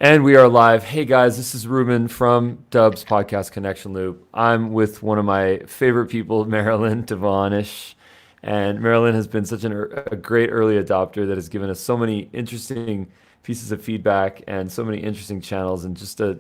And we are live. Hey guys, this is Ruben from Dubb's podcast Connection Loop. I'm with one of my favorite people, Marilyn Devonish. And Marilyn has been such a great early adopter that has given us so many interesting pieces of feedback and so many interesting channels and just a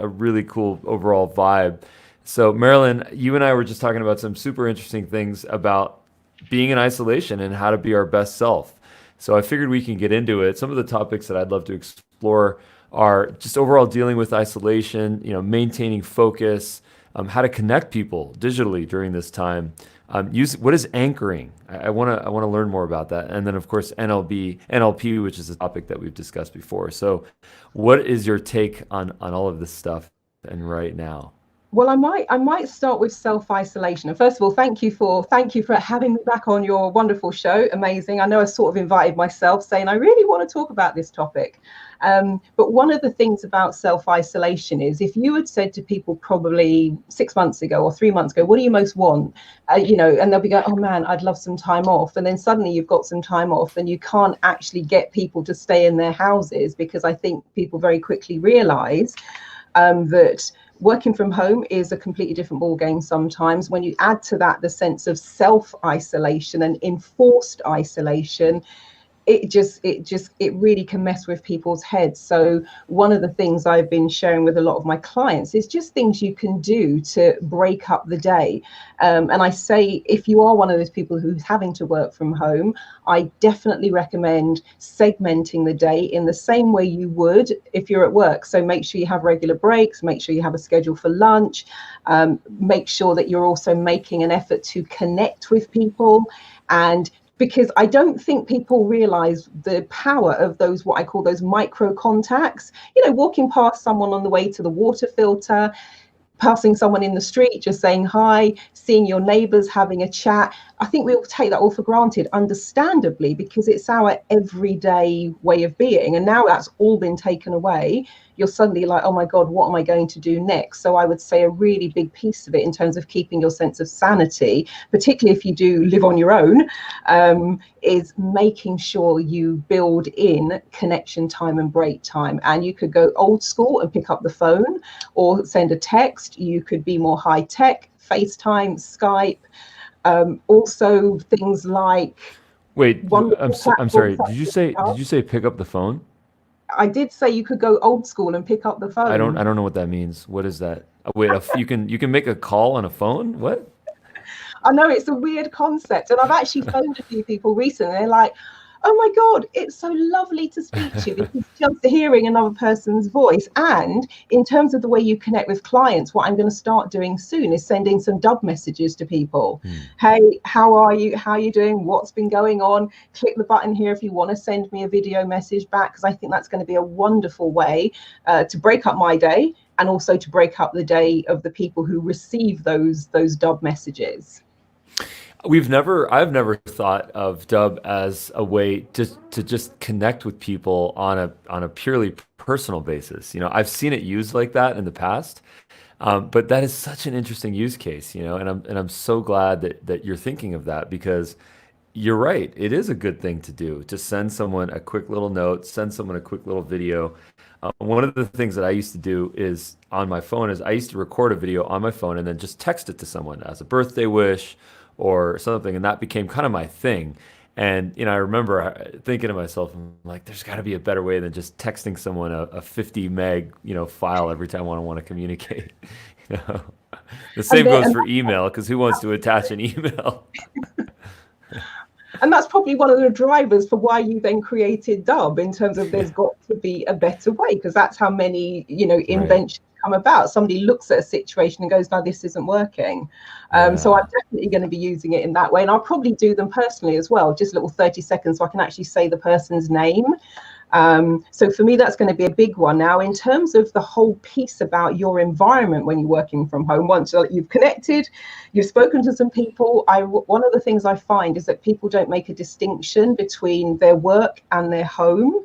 really cool overall vibe. So, Marilyn, you and I were just talking about some super interesting things about being in isolation and how to be our best self. So I figured we can get into it. Some of the topics that I'd love to explore are just overall dealing with isolation, maintaining focus, how to connect people digitally during this time. Use what is anchoring? I want to learn more about that, and then of course NLP, which is a topic that we've discussed before. So, what is your take on all of this stuff and right now? Well, I might start with self-isolation. And first of all, thank you for having me back on your wonderful show. Amazing. I know I sort of invited myself saying I really want to talk about this topic. But one of the things about self-isolation is if you had said to people probably 6 months ago or 3 months ago, what do you most want? And they'll be going, oh man, I'd love some time off. And then suddenly you've got some time off and you can't actually get people to stay in their houses because I think people very quickly realize that working from home is a completely different ball game sometimes. When you add to that the sense of self-isolation and enforced isolation, it really can mess with people's heads. So one of the things I've been sharing with a lot of my clients is just things you can do to break up the day. And I say, if you are one of those people who's having to work from home, I definitely recommend segmenting the day in the same way you would if you're at work. So make sure you have regular breaks, make sure you have a schedule for lunch, make sure that you're also making an effort to connect with people. And because I don't think people realize the power of those, what I call those micro contacts, walking past someone on the way to the water filter, passing someone in the street, just saying hi, seeing your neighbors having a chat. I think we all take that all for granted, understandably, because it's our everyday way of being. And now that's all been taken away. You're suddenly like, oh my God, what am I going to do next? So I would say a really big piece of it in terms of keeping your sense of sanity, particularly if you do live on your own, is making sure you build in connection time and break time. And you could go old school and pick up the phone or send a text. You could be more high tech, FaceTime, Skype. Also things like Wait, wonderful I'm sorry. platforms Did like you say Signup. did you say pick up the phone? I did say you could go old school and pick up the I phone. don't know what that means. What is that? Wait, you can make a call on a phone? What? I know it's a weird concept, and I've actually phoned a few people recently. They're like, "Oh my God, it's so lovely to speak to you," because just hearing another person's voice. And in terms of the way you connect with clients, what I'm going to start doing soon is sending some Dubb messages to people. Hmm. Hey, how are you? How are you doing? What's been going on? Click the button here if you want to send me a video message back, because I think that's going to be a wonderful way to break up my day and also to break up the day of the people who receive those Dubb messages. I've never thought of Dub as a way to just connect with people on a purely personal basis. I've seen it used like that in the past, but that is such an interesting use case. And I'm so glad that you're thinking of that because you're right. It is a good thing to do to send someone a quick little note, send someone a quick little video. One of the things that I used to do is on my phone is I used to record a video on my phone and then just text it to someone as a birthday wish or something, and that became kind of my thing. And I remember thinking to myself, I'm like, there's got to be a better way than just texting someone a 50 meg file every time I want to communicate. You know, the And same then, goes for email because who wants to attach an email? and that's probably one of the drivers for why you then created Dubb, in terms of there's got to be a better way, because that's how many Right. inventions come about. Somebody looks at a situation and goes, no, this isn't working. So I'm Yeah. definitely going to be using it in that way, and I'll probably do them personally as well, just a little 30 seconds so I can actually say the person's name. So for me, that's going to be a big one. Now, in terms of the whole piece about your environment when you're working from home, once you've connected, you've spoken to some people, one of the things I find is that people don't make a distinction between their work and their home,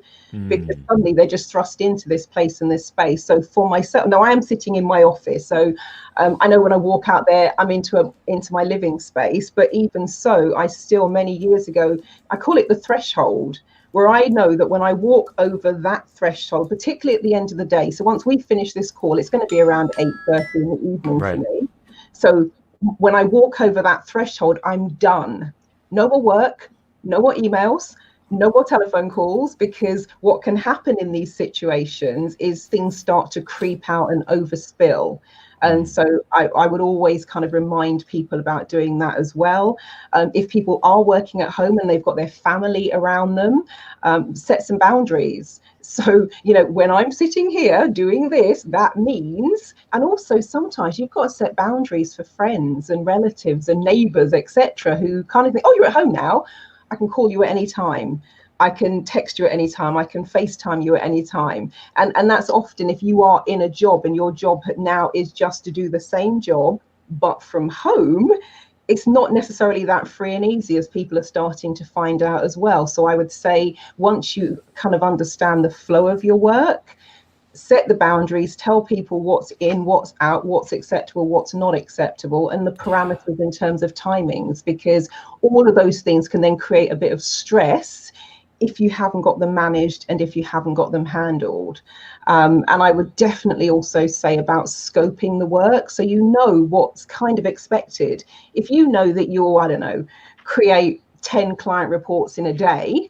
because Mm. suddenly they're just thrust into this place and this space. So for myself, now I am sitting in my office, so I know when I walk out there, I'm into my living space. But even so, I still, many years ago, I call it the threshold, where I know that when I walk over that threshold, particularly at the end of the day, so once we finish this call, it's going to be around 8:30 in the evening for Right. me. So when I walk over that threshold, I'm done. No more work, no more emails, no more telephone calls, because what can happen in these situations is things start to creep out and overspill. And so I would always kind of remind people about doing that as well. If people are working at home and they've got their family around them, set some boundaries. So, when I'm sitting here doing this, that means, and also sometimes you've got to set boundaries for friends and relatives and neighbors, etc., who kind of think, oh, you're at home now, I can call you at any time. I can text you at any time. I can FaceTime you at any time. And that's often if you are in a job and your job now is just to do the same job, but from home, it's not necessarily that free and easy, as people are starting to find out as well. So I would say once you kind of understand the flow of your work, set the boundaries, tell people what's in, what's out, what's acceptable, what's not acceptable, and the parameters in terms of timings, because all of those things can then create a bit of stress if you haven't got them managed and if you haven't got them handled. And I would definitely also say about scoping the work, so you know what's kind of expected. If you know that you'll, I don't know, create 10 client reports in a day,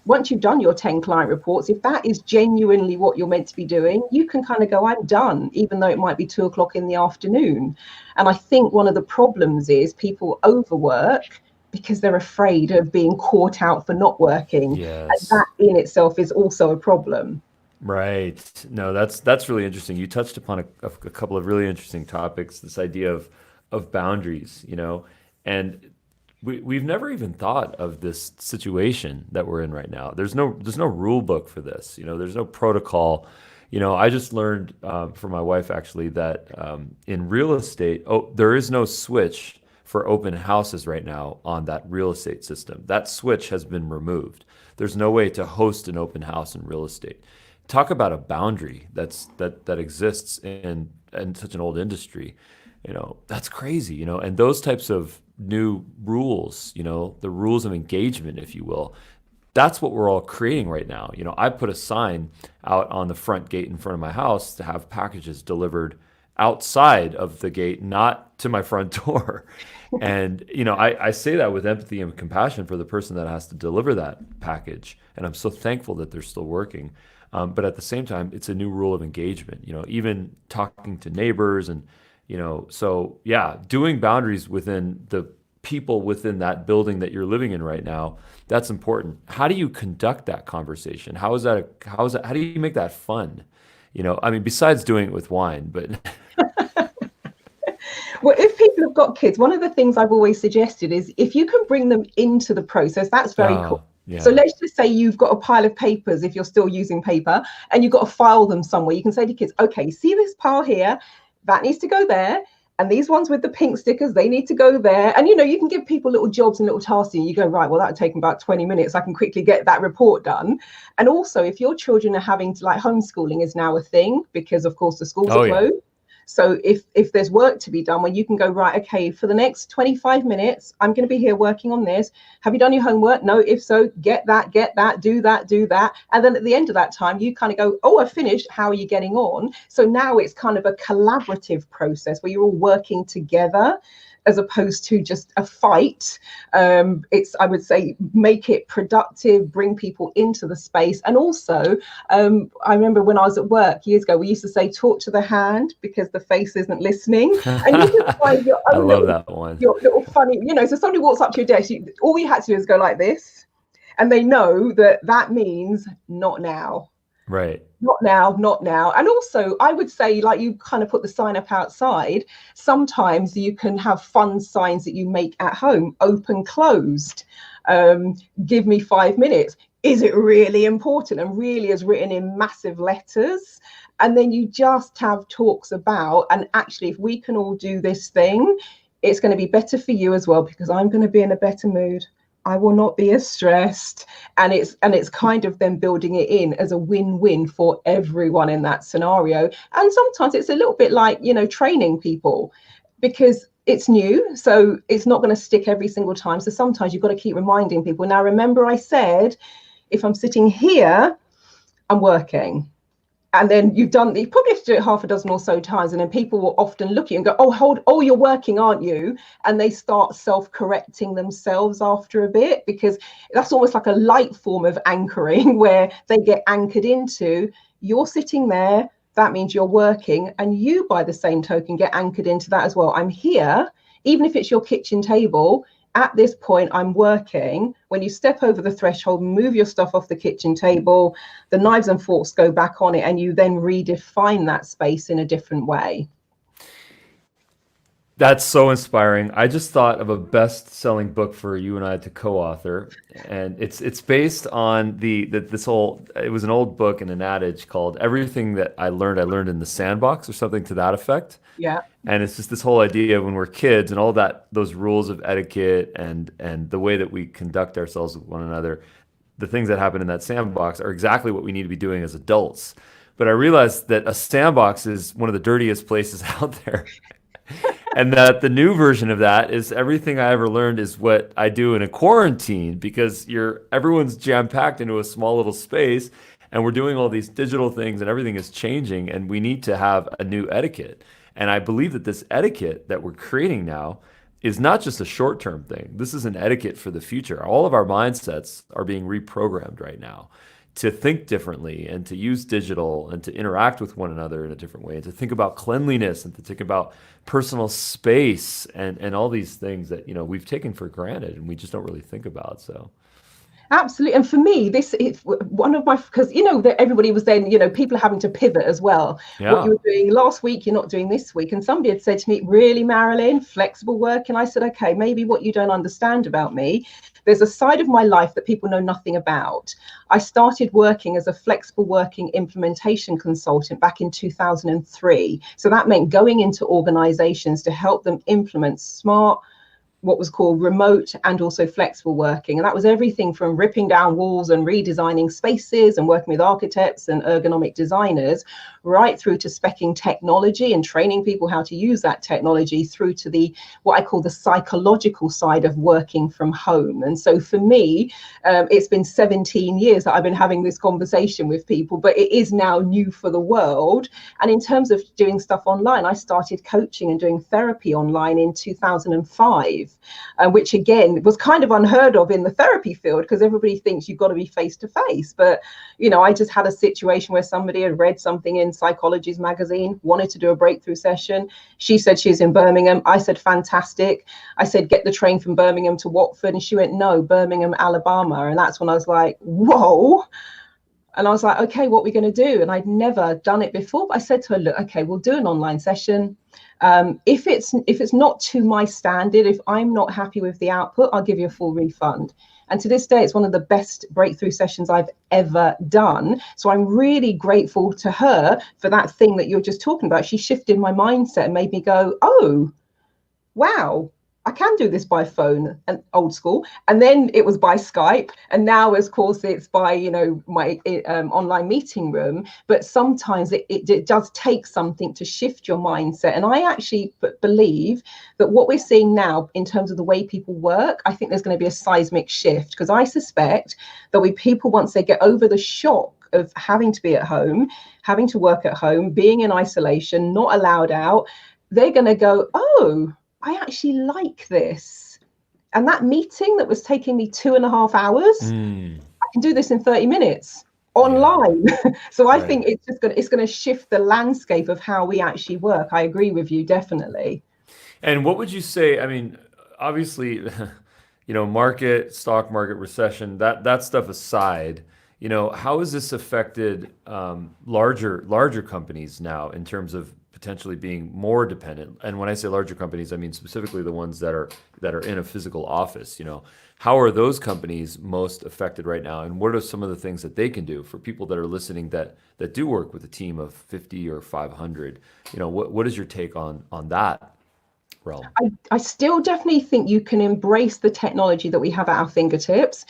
once you've done your 10 client reports, if that is genuinely what you're meant to be doing, you can kind of go, I'm done, even though it might be 2 o'clock in the afternoon. And I think one of the problems is people overwork because they're afraid of being caught out for not working. Yes. And that in itself is also a problem. Right. No, that's really interesting. You touched upon a couple of really interesting topics. This idea of boundaries, and we've never even thought of this situation that we're in right now. There's no rule book for this. There's no protocol. I just learned from my wife actually that in real estate, there is no switch for open houses right now on that real estate system. That switch has been removed. There's no way to host an open house in real estate. Talk about a boundary that exists in such an old industry. That's crazy. And those types of new rules, the rules of engagement, if you will, that's what we're all creating right now. I put a sign out on the front gate in front of my house to have packages delivered outside of the gate, not to my front door. And, I say that with empathy and compassion for the person that has to deliver that package. And I'm so thankful that they're still working. But at the same time, it's a new rule of engagement, even talking to neighbors and, so yeah, doing boundaries within the people within that building that you're living in right now, that's important. How do you conduct that conversation? How do you make that fun? Besides doing it with wine, but Well, if people have got kids, one of the things I've always suggested is if you can bring them into the process, that's very cool. yeah. So let's just say you've got a pile of papers, if you're still using paper, and you've got to file them somewhere. You can say to kids, okay, see this pile here? That needs to go there. And these ones with the pink stickers, they need to go there. And, you can give people little jobs and little tasks. And you go, right, well, that'll take them about 20 minutes. I can quickly get that report done. And also, if your children are having to, homeschooling is now a thing because, of course, the schools are closed. Yeah. So if there's work to be done, where you can go, right, okay, for the next 25 minutes, I'm going to be here working on this. Have you done your homework? No. If so, get that, do that. And then at the end of that time, you kind of go, oh, I've finished. How are you getting on? So now it's kind of a collaborative process where you're all working together, as opposed to just a fight. I would say, make it productive, bring people into the space. And also, I remember when I was at work years ago, we used to say, talk to the hand because the face isn't listening. And you just find your own your little funny, so somebody walks up to your desk, all you had to do is go like this. And they know that means not now. Right. Not now, not now. And also, I would say, you kind of put the sign up outside. Sometimes you can have fun signs that you make at home, open, closed, give me 5 minutes. Is it really important? And really is written in massive letters. And then you just have talks about, and actually, if we can all do this thing, it's going to be better for you as well, because I'm going to be in a better mood. I will not be as stressed. And it's kind of them building it in as a win-win for everyone in that scenario. And sometimes it's a little bit like, training people, because it's new. So it's not going to stick every single time. So sometimes you've got to keep reminding people. Now, remember I said, If I'm sitting here, I'm working. And then you probably have to do it half a dozen or so times. And then people will often look at you and go, oh, you're working, aren't you? And they start self-correcting themselves after a bit, because that's almost like a light form of anchoring where they get anchored into, you're sitting there, that means you're working. And you, by the same token, get anchored into that as well. I'm here, even if it's your kitchen table. At this point, I'm working. When you step over the threshold, move your stuff off the kitchen table, the knives and forks go back on it, and you then redefine that space in a different way. That's so inspiring. I just thought of a best-selling book for you and I to co-author, and it's based on this whole. It was an old book and an adage called "Everything that I learned in the sandbox" or something to that effect. Yeah. And it's just this whole idea of when we're kids and all those rules of etiquette and the way that we conduct ourselves with one another, the things that happen in that sandbox are exactly what we need to be doing as adults. But I realized that a sandbox is one of the dirtiest places out there. And that the new version of that is everything I ever learned is what I do in a quarantine, because everyone's jam-packed into a small little space and we're doing all these digital things and everything is changing and we need to have a new etiquette. And I believe that this etiquette that we're creating now is not just a short-term thing. This is an etiquette for the future. All of our mindsets are being reprogrammed right now to think differently and to use digital and to interact with one another in a different way and to think about cleanliness and to think about personal space and all these things that, we've taken for granted and we just don't really think about. So Absolutely. And for me, this is one of my, because that everybody was then, people are having to pivot as well. Yeah. What you were doing last week, you're not doing this week. And somebody had said to me, really, Marilyn, flexible work. And I said, okay, maybe what you don't understand about me, there's a side of my life that people know nothing about. I started working as a flexible working implementation consultant back in 2003. So that meant going into organizations to help them implement smart, what was called remote and also flexible working. And that was everything from ripping down walls and redesigning spaces and working with architects and ergonomic designers, right through to speccing technology and training people how to use that technology, through to what I call the psychological side of working from home. And so for me, it's been 17 years that I've been having this conversation with people, but it is now new for the world. And in terms of doing stuff online, I started coaching and doing therapy online in 2005. Which again was kind of unheard of in the therapy field, because everybody thinks you've got to be face to face. But I just had a situation where somebody had read something in Psychology's magazine, wanted to do a breakthrough session. She said she's in Birmingham. I said fantastic. I said get the train from Birmingham to Watford, and she went no, Birmingham, Alabama. And that's when I was like, whoa. And I was like, okay, what are we going to do? And I'd never done it before. But I said to her, look, okay, we'll do an online session. If it's not to my standard, if I'm not happy with the output, I'll give you a full refund. And to this day, it's one of the best breakthrough sessions I've ever done. So I'm really grateful to her for that thing that you're just talking about. She shifted my mindset and made me go, oh, wow, I can do this by phone and old school. And then it was by Skype. And now, of course, it's by, my online meeting room. But sometimes it does take something to shift your mindset. And I actually believe that what we're seeing now in terms of the way people work, I think there's going to be a seismic shift, because I suspect that people, once they get over the shock of having to be at home, having to work at home, being in isolation, not allowed out, they're going to go, oh, I actually like this. And that meeting that was taking me 2.5 hours, I can do this in 30 minutes online. Yeah. So I think it's going to shift the landscape of how we actually work. I agree with you, definitely. And what would you say? I mean, obviously, stock market recession, that stuff aside, how has this affected larger companies now in terms of potentially being more dependent? And when I say larger companies, I mean specifically the ones that are in a physical office. How are those companies most affected right now, and what are some of the things that they can do for people that are listening that do work with a team of 50 or 500? What is your take on that realm? I still definitely think you can embrace the technology that we have at our fingertips.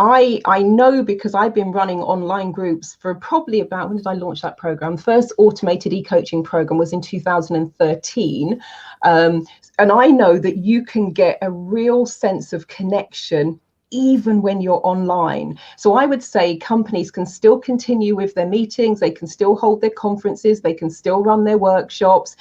I know, because I've been running online groups for probably about, when did I launch that program? First automated e-coaching program was in 2013. And I know that you can get a real sense of connection even when you're online. So I would say companies can still continue with their meetings, they can still hold their conferences, they can still run their workshops,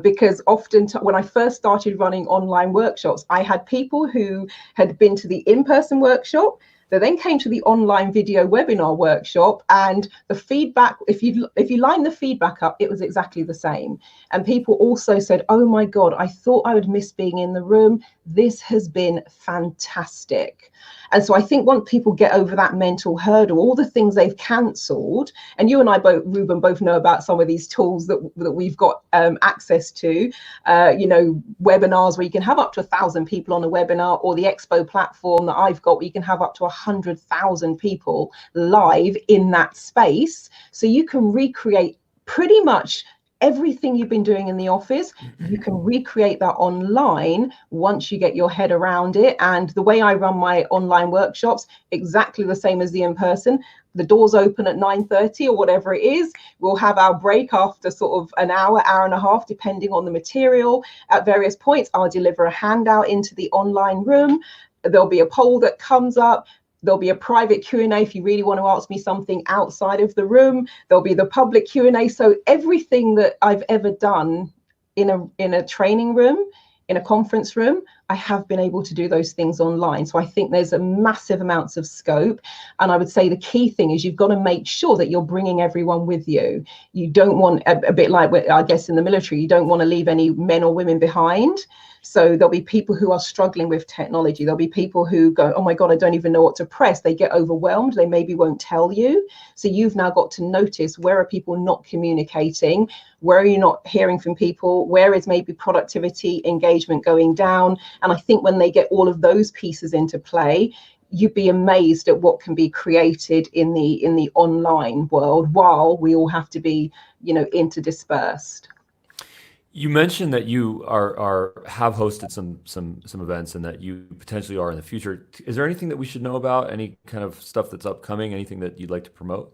because often when I first started running online workshops, I had people who had been to the in-person workshop. They then came to the online video webinar workshop, and the feedback, if you line the feedback up, it was exactly the same. And people also said, oh my God, I thought I would miss being in the room. This has been fantastic. And so I think once people get over that mental hurdle, all the things they've cancelled, and you and I both, Ruben, both know about some of these tools that we've got access to, webinars where you can have up to 1,000 people on a webinar, or the Expo platform that I've got where you can have up to 100,000 people live in that space. So you can recreate pretty much everything you've been doing in the office. You can recreate that online once you get your head around it. And the way I run my online workshops, exactly the same as the in-person. The doors open at 9:30 or whatever it is. We'll have our break after sort of an hour and a half, depending on the material. At various points, I'll deliver a handout into the online room. There'll be a poll that comes up. There'll be a private Q&A if you really want to ask me something outside of the room. There'll be the public Q&A. So everything that I've ever done in a training room, in a conference room, I have been able to do those things online. So I think there's a massive amounts of scope. And I would say the key thing is you've got to make sure that you're bringing everyone with you. You don't want, a bit like, I guess, in the military, you don't want to leave any men or women behind. So there'll be people who are struggling with technology. There'll be people who go, oh my God, I don't even know what to press. They get overwhelmed. They maybe won't tell you. So you've now got to notice, where are people not communicating? Where are you not hearing from people? Where is maybe productivity, engagement going down? And I think when they get all of those pieces into play, you'd be amazed at what can be created in the online world, while we all have to be, interdispersed. You mentioned that you have hosted some events, and that you potentially are in the future. Is there anything that we should know about? Any kind of stuff that's upcoming? Anything that you'd like to promote?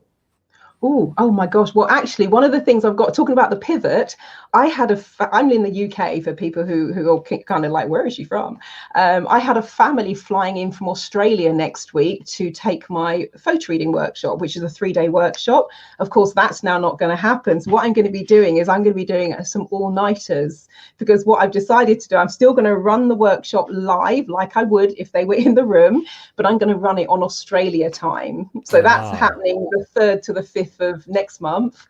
Oh my gosh. Well, actually, one of the things I've got, talking about the pivot, I'm in the UK for people who are kind of like, where is she from? I had a family flying in from Australia next week to take my photo reading workshop, which is a 3-day workshop. Of course, that's now not going to happen. So what I'm going to be doing is I'm going to be doing some all-nighters, because what I've decided to do, I'm still going to run the workshop live like I would if they were in the room, but I'm going to run it on Australia time. So that's happening the 3rd to the 5th of next month.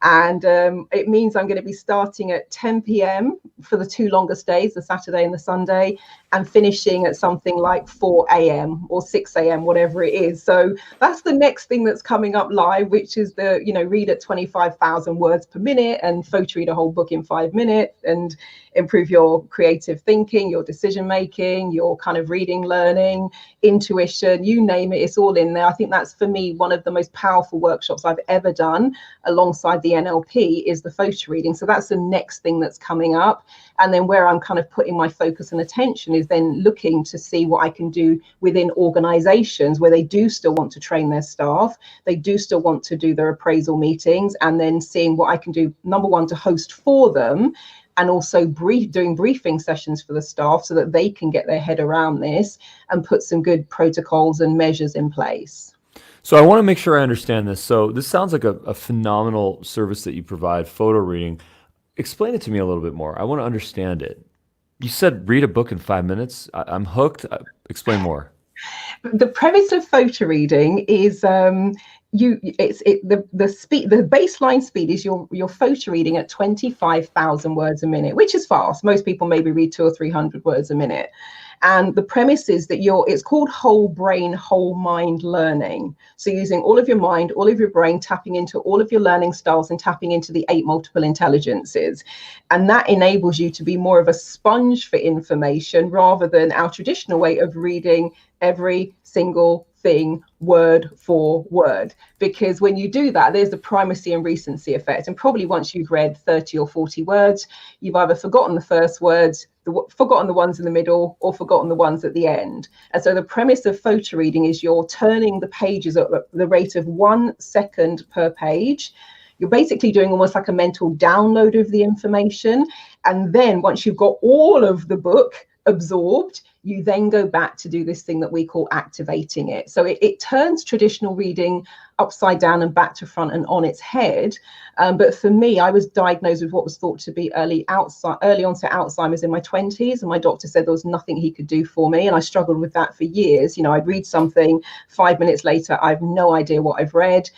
And it means I'm going to be starting at 10 p.m. for the 2 longest days, the Saturday and the Sunday, and finishing at something like 4 a.m. or 6 a.m., whatever it is. So that's the next thing that's coming up live, which is the, read at 25,000 words per minute and photo read a whole book in 5 minutes, and improve your creative thinking, your decision making, your kind of reading, learning, intuition, you name it, it's all in there. I think that's, for me, one of the most powerful workshops I've ever done alongside the NLP is the photo reading. So that's the next thing that's coming up. And then where I'm kind of putting my focus and attention is then looking to see what I can do within organizations where they do still want to train their staff, they do still want to do their appraisal meetings, and then seeing what I can do, number one, to host for them, and also doing briefing sessions for the staff so that they can get their head around this and put some good protocols and measures in place. So I want to make sure I understand this. So this sounds like a phenomenal service that you provide, photo reading. Explain it to me a little bit more. I want to understand it. You said read a book in 5 minutes. I'm hooked. Explain more. The premise of photo reading is the baseline speed is your photo reading at 25,000 words a minute, which is fast. Most people maybe read 200 or 300 words a minute. And the premise is that it's called whole brain, whole mind learning. So using all of your mind, all of your brain, tapping into all of your learning styles and tapping into the 8 multiple intelligences. And that enables you to be more of a sponge for information rather than our traditional way of reading every single thing word for word. Because when you do that, there's the primacy and recency effect. And probably once you've read 30 or 40 words, you've either forgotten the first words, forgotten the ones in the middle, or forgotten the ones at the end. And so the premise of photo reading is you're turning the pages at the rate of 1 second per page. You're basically doing almost like a mental download of the information. And then once you've got all of the book absorbed, you then go back to do this thing that we call activating it. So it turns traditional reading upside down and back to front and on its head. But for me, I was diagnosed with what was thought to be early onset Alzheimer's in my 20s. And my doctor said there was nothing he could do for me. And I struggled with that for years. You know, I'd read something, 5 minutes later, I have no idea what I've read,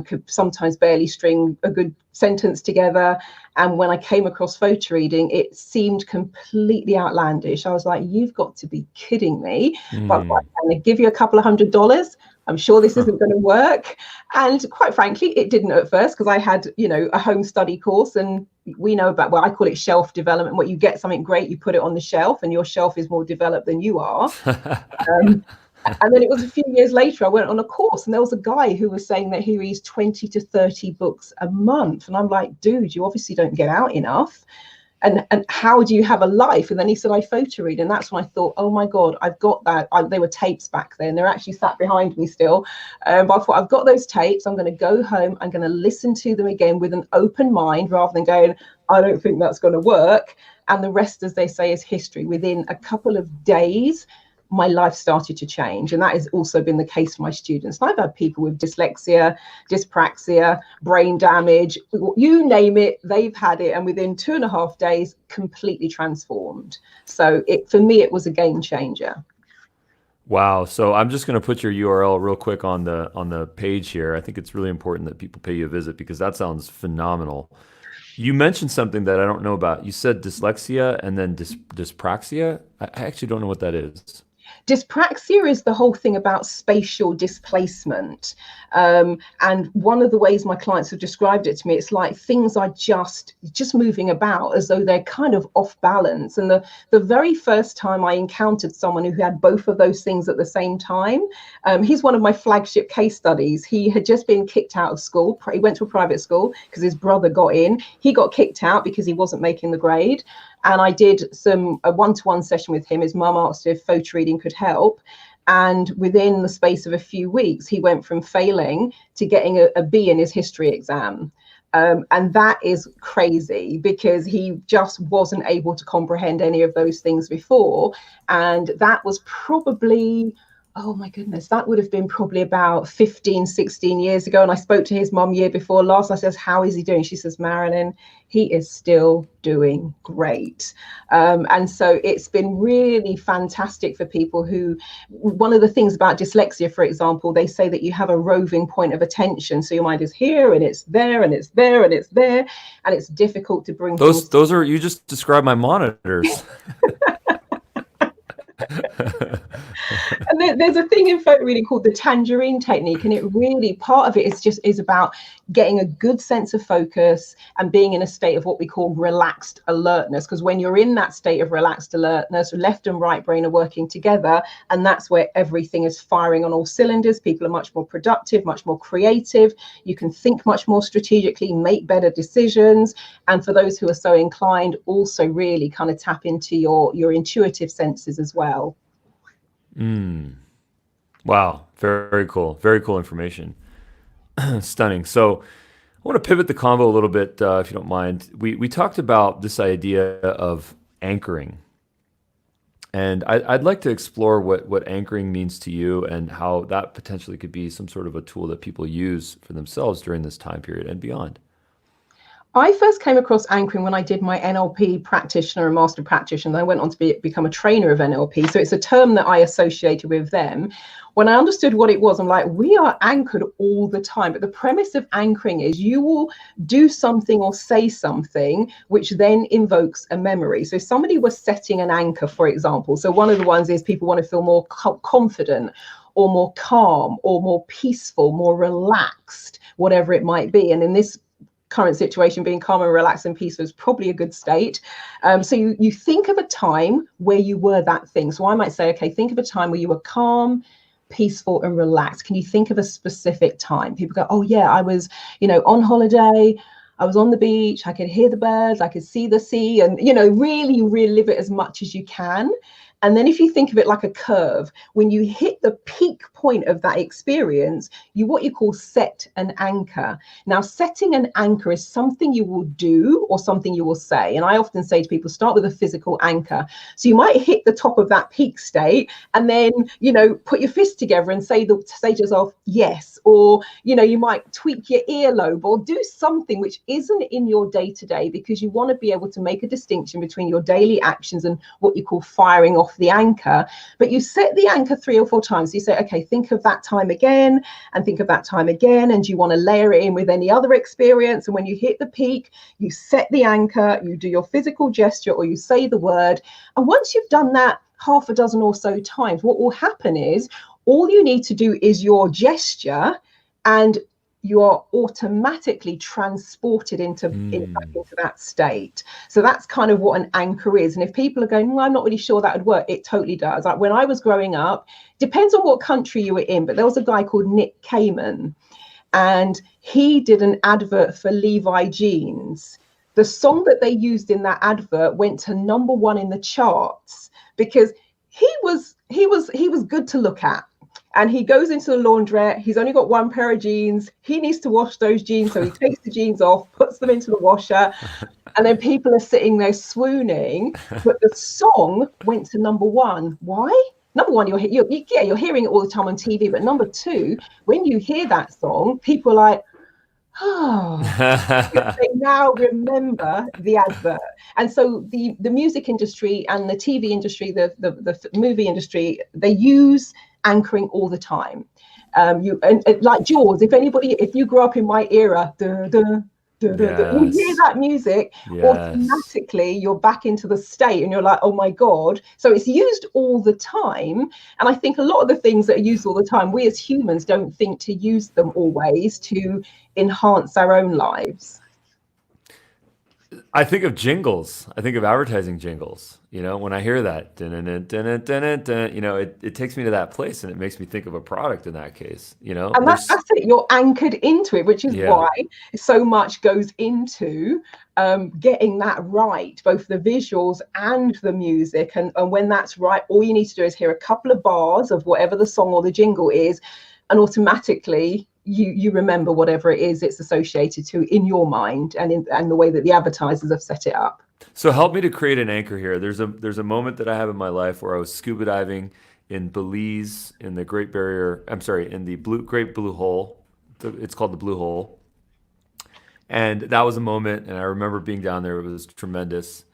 could sometimes barely string a good sentence together. And when I came across photo reading, it seemed completely outlandish. I was like, you've got to be kidding me. But I'm going to give you a couple of $100. I'm sure this isn't going to work. And quite frankly, it didn't at first, because I had, you know, a home study course, and we know about, well, I call it shelf development. What you get something great, you put it on the shelf, and your shelf is more developed than you are. And then it was a few years later, I went on a course, and there was a guy who was saying that he reads 20 to 30 books a month. And I'm like, dude, you obviously don't get out enough. And how do you have a life? And then he said, I photo read. And that's when I thought, oh my God, I've got that. They were tapes back then. They're actually sat behind me still. But I thought, I've got those tapes. I'm going to go home. I'm going to listen to them again with an open mind, rather than going, I don't think that's going to work. And the rest, as they say, is history. Within a couple of days, my life started to change. And that has also been the case for my students. And I've had people with dyslexia, dyspraxia, brain damage, you name it, they've had it. And within 2.5 days, completely transformed. So for me, it was a game changer. Wow. So I'm just going to put your URL real quick on the page here. I think it's really important that people pay you a visit, because that sounds phenomenal. You mentioned something that I don't know about. You said dyslexia and then dyspraxia. I actually don't know what that is. Dyspraxia is the whole thing about spatial displacement. And one of the ways my clients have described it to me, it's like things are just moving about as though they're kind of off balance. And the very first time I encountered someone who had both of those things at the same time, he's one of my flagship case studies. He had just been kicked out of school. He went to a private school because his brother got in. He got kicked out because he wasn't making the grade. And I did a one-to-one session with him. His mum asked if photo reading could help. And within the space of a few weeks, he went from failing to getting a B in his history exam. And that is crazy, because he just wasn't able to comprehend any of those things before. And that was probably, oh my goodness, that would have been probably about 15, 16 years ago. And I spoke to his mum year before last. I says, how is he doing? She says, Marilyn, he is still doing great. And so it's been really fantastic for people who, one of the things about dyslexia, for example, they say that you have a roving point of attention. So your mind is here and it's there and it's there and it's there. And it's difficult to bring those are, you just described my monitors. And there's a thing in photo reading called the Tangerine Technique, and it really, part of it is about getting a good sense of focus and being in a state of what we call relaxed alertness. Because when you're in that state of relaxed alertness, left and right brain are working together, and that's where everything is firing on all cylinders. People are much more productive, much more creative. You can think much more strategically, make better decisions. And for those who are so inclined, also really kind of tap into your intuitive senses as well. Wow. Very, very cool. Very cool information. Stunning. So I want to pivot the convo a little bit, if you don't mind. We talked about this idea of anchoring. And I'd like to explore what anchoring means to you, and how that potentially could be some sort of a tool that people use for themselves during this time period and beyond. I first came across anchoring when I did my NLP practitioner and master practitioner. I went on to become a trainer of NLP. So it's a term that I associated with them. When I understood what it was, I'm like, we are anchored all the time. But the premise of anchoring is you will do something or say something which then invokes a memory. So if somebody was setting an anchor, for example, so one of the ones is people want to feel more confident or more calm or more peaceful, more relaxed, whatever it might be. And in this current situation, being calm and relaxed and peaceful is probably a good state. So you think of a time where you were that thing. So I might say, okay, think of a time where you were calm, peaceful and relaxed. Can you think of a specific time? People go, oh yeah, I was, on holiday. I was on the beach. I could hear the birds. I could see the sea, and, really relive it as much as you can. And then if you think of it like a curve, when you hit the peak point of that experience, you what you call set an anchor. Now, setting an anchor is something you will do or something you will say. And I often say to people, start with a physical anchor. So you might hit the top of that peak state and then, put your fist together and say to yourself, yes. Or, you might tweak your earlobe or do something which isn't in your day to day, because you want to be able to make a distinction between your daily actions and what you call firing off the anchor. But you set the anchor 3 or 4 times. So you say, okay, think of that time again and think of that time again. And you want to layer it in with any other experience. And when you hit the peak, you set the anchor, you do your physical gesture or you say the word. And once you've done that half a dozen or so times, what will happen is all you need to do is your gesture, and you are automatically transported into that state. So that's kind of what an anchor is. And if people are going, well, I'm not really sure that would work, it totally does. Like when I was growing up, depends on what country you were in, but there was a guy called Nick Kamen, and he did an advert for Levi jeans. The song that they used in that advert went to #1 in the charts because he was good to look at. And he goes into the laundrette. He's only got 1 pair of jeans. He needs to wash those jeans. So he takes the jeans off, puts them into the washer. And then people are sitting there swooning. But the song went to #1. Why? #1, you're hearing it all the time on TV. But #2, when you hear that song, people are like, oh, they now remember the advert. And so the music industry and the TV industry, the movie industry, they use anchoring all the time. Like Jaws, if you grew up in my era, you hear that music, automatically you're back into the state and you're like, oh my God. So it's used all the time. And I think a lot of the things that are used all the time, we as humans don't think to use them always to enhance our own lives. I think of jingles. I think of advertising jingles. When I hear that, it takes me to that place, and it makes me think of a product in that case. And that's it. You're anchored into it, which is why so much goes into getting that right, both the visuals and the music. And when that's right, all you need to do is hear a couple of bars of whatever the song or the jingle is, and automatically you remember whatever it is it's associated to in your mind and the way that the advertisers have set it up. So help me to create an anchor here. There's a moment that I have in my life where I was scuba diving in Belize in the Great Blue Hole. It's called the Blue Hole. And that was a moment, and I remember being down there. It was tremendous.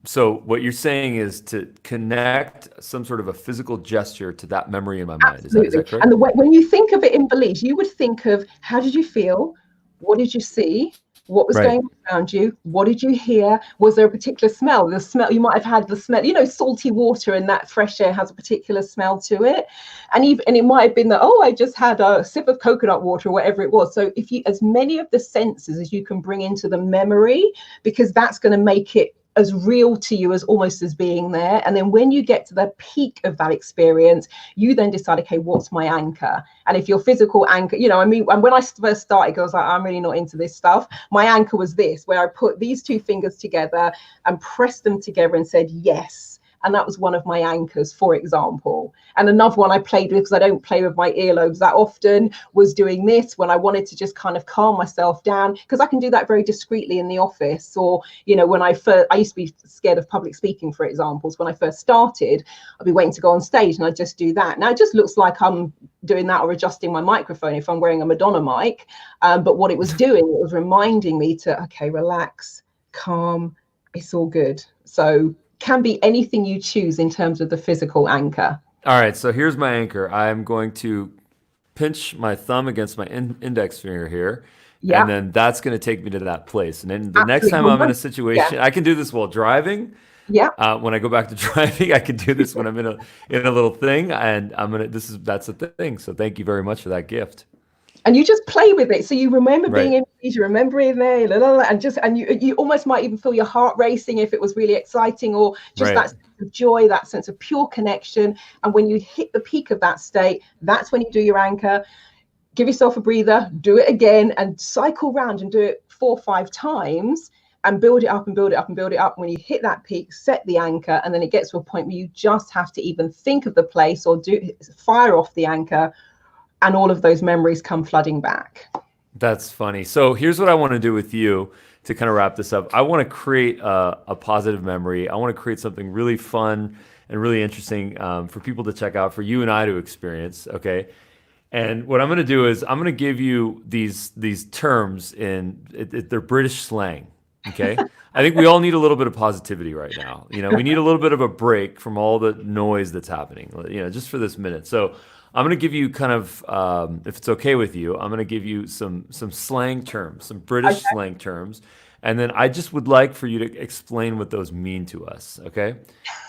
So what you're saying is to connect some sort of a physical gesture to that memory in my mind. Is that correct? And when you think of it in Belize, you would think of, how did you feel? What did you see? What was going on around you? What did you hear? Was there a particular smell? The smell, you might have had the smell, salty water and that fresh air has a particular smell to it. And it might have been that, I just had a sip of coconut water or whatever it was. So if you, as many of the senses as you can bring into the memory, because that's going to make it as real to you as almost as being there. And then when you get to the peak of that experience, you then decide, okay, what's my anchor? And if your physical anchor, and when I first started, I was like, I'm really not into this stuff. My anchor was this, where I put these 2 fingers together and pressed them together and said, yes. And that was one of my anchors, for example. And another one I played with, because I don't play with my earlobes that often, was doing this when I wanted to just kind of calm myself down, because I can do that very discreetly in the office. Or, when I used to be scared of public speaking, for example. So when I first started, I'd be waiting to go on stage and I'd just do that. Now it just looks like I'm doing that or adjusting my microphone if I'm wearing a Madonna mic. But what it was doing, it was reminding me to, okay, relax, calm, it's all good. So can be anything you choose in terms of the physical anchor. All right, so here's my anchor. I'm going to pinch my thumb against my index finger here, and then that's going to take me to that place. And then the next time I'm in a situation, I can do this while driving. When I go back to driving, I can do this when I'm in a little thing, and that's the thing. So thank you very much for that gift. And you just play with it, so you remember being in Belize, you remember being there, and you almost might even feel your heart racing if it was really exciting, or just that sense of joy, that sense of pure connection. And when you hit the peak of that state, that's when you do your anchor. Give yourself a breather, do it again, and cycle round and do it 4 or 5 times. and build it up and build it up and build it up. When you hit that peak, set the anchor, and then it gets to a point where you just have to even think of the place or fire off the anchor, and all of those memories come flooding back. That's funny. So here's what I want to do with you to kind of wrap this up. I want to create a positive memory. I want to create something really fun and really interesting for people to check out, for you and I to experience. Okay. And what I'm going to do is I'm going to give you these terms they're British slang. Okay. I think we all need a little bit of positivity right now. We need a little bit of a break from all the noise that's happening, just for this minute. So I'm going to give you kind of, if it's okay with you, I'm going to give you some slang terms, some British slang terms. And then I just would like for you to explain what those mean to us. Okay.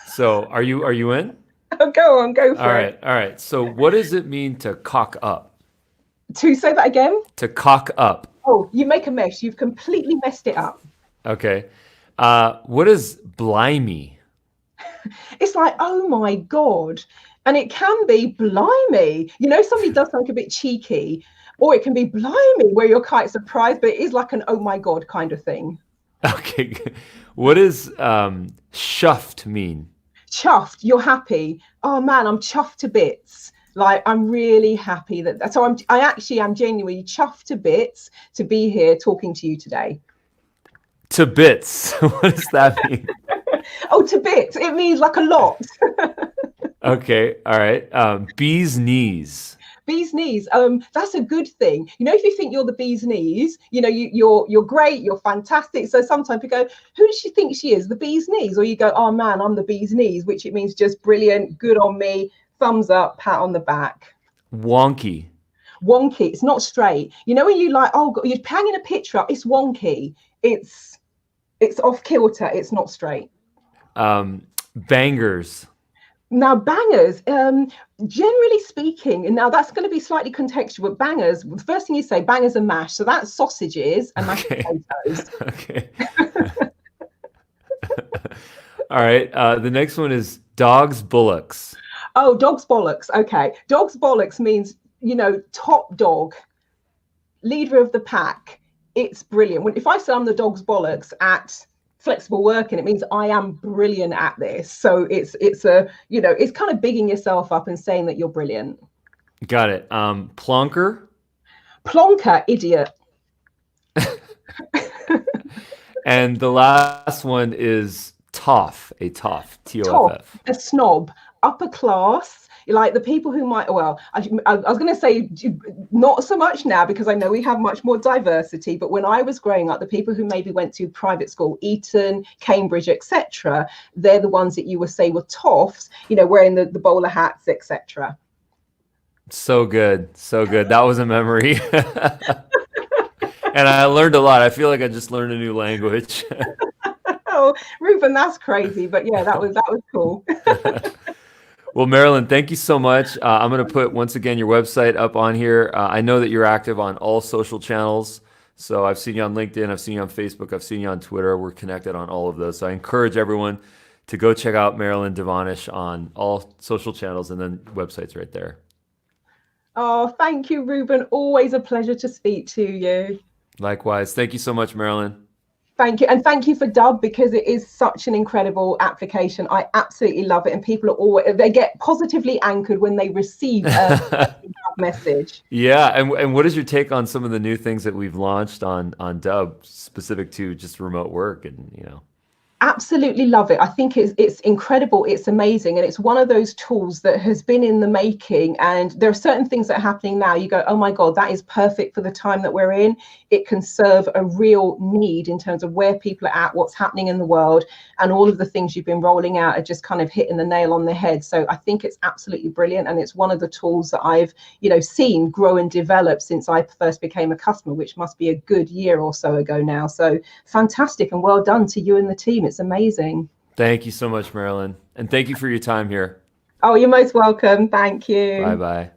So are you in? Oh, go on, go for it. All right. So what does it mean to cock up? To say that again? To cock up. Oh, you make a mess. You've completely messed it up. Okay. What is blimey? It's like, oh my God. And it can be blimey. Somebody does something a bit cheeky, or it can be blimey, where you're quite surprised, but it is like an oh my God kind of thing. Okay. What does chuffed mean? Chuffed, you're happy. Oh man, I'm chuffed to bits. Like, I'm really happy so I actually am genuinely chuffed to bits to be here talking to you today. To bits. What does that mean? Oh, to bits. It means like a lot. Okay. All right. Bee's knees. Bee's knees. That's a good thing. If you think you're the bee's knees, you're great, you're fantastic. So sometimes you go, who does she think she is? The bee's knees? Or you go, oh man, I'm the bee's knees, which it means just brilliant, good on me, thumbs up, pat on the back. Wonky. Wonky. It's not straight. When you like, oh God, you're hanging a picture up, it's wonky. It's off kilter. It's not straight. Bangers. Now, bangers, generally speaking, and now that's going to be slightly contextual, but bangers, the first thing you say, bangers and mash. So that's sausages and mashed potatoes. Okay. All right. The next one is dog's bullocks. Oh, dog's bollocks. Okay. Dog's bollocks means, top dog, leader of the pack. It's brilliant. If I say I'm the dog's bollocks at flexible working, it means I am brilliant at this. So it's kind of bigging yourself up and saying that you're brilliant. Got it. Plonker. Plonker, idiot. And the last one is toff, a toff, T-O-F-F. A snob, upper class. Like the people who might, well, I was going to say not so much now because I know we have much more diversity, but when I was growing up, the people who maybe went to private school, Eton, Cambridge, etc., they're the ones that you would say were toffs, wearing the bowler hats, etc. So good. That was a memory. And I learned a lot. I feel like I just learned a new language. Oh, Ruben, that's crazy. But yeah, that was cool. Well, Marilyn, thank you so much. I'm going to put, once again, your website up on here. I know that you're active on all social channels. So I've seen you on LinkedIn. I've seen you on Facebook. I've seen you on Twitter. We're connected on all of those. So I encourage everyone to go check out Marilyn Devonish on all social channels, and then website's right there. Oh, thank you, Ruben. Always a pleasure to speak to you. Likewise. Thank you so much, Marilyn. Thank you. And thank you for Dubb, because it is such an incredible application. I absolutely love it. And people they get positively anchored when they receive a message. Yeah. And what is your take on some of the new things that we've launched on Dubb specific to just remote work and, Absolutely love it. I think it's incredible. It's amazing. And it's one of those tools that has been in the making. And there are certain things that are happening now. You go, oh my God, that is perfect for the time that we're in. It can serve a real need in terms of where people are at, what's happening in the world. And all of the things you've been rolling out are just kind of hitting the nail on the head. So I think it's absolutely brilliant. And it's one of the tools that I've, seen grow and develop since I first became a customer, which must be a good year or so ago now. So fantastic, and well done to you and the team. It's amazing. Thank you so much, Marilyn. And thank you for your time here. Oh, you're most welcome. Thank you. Bye-bye.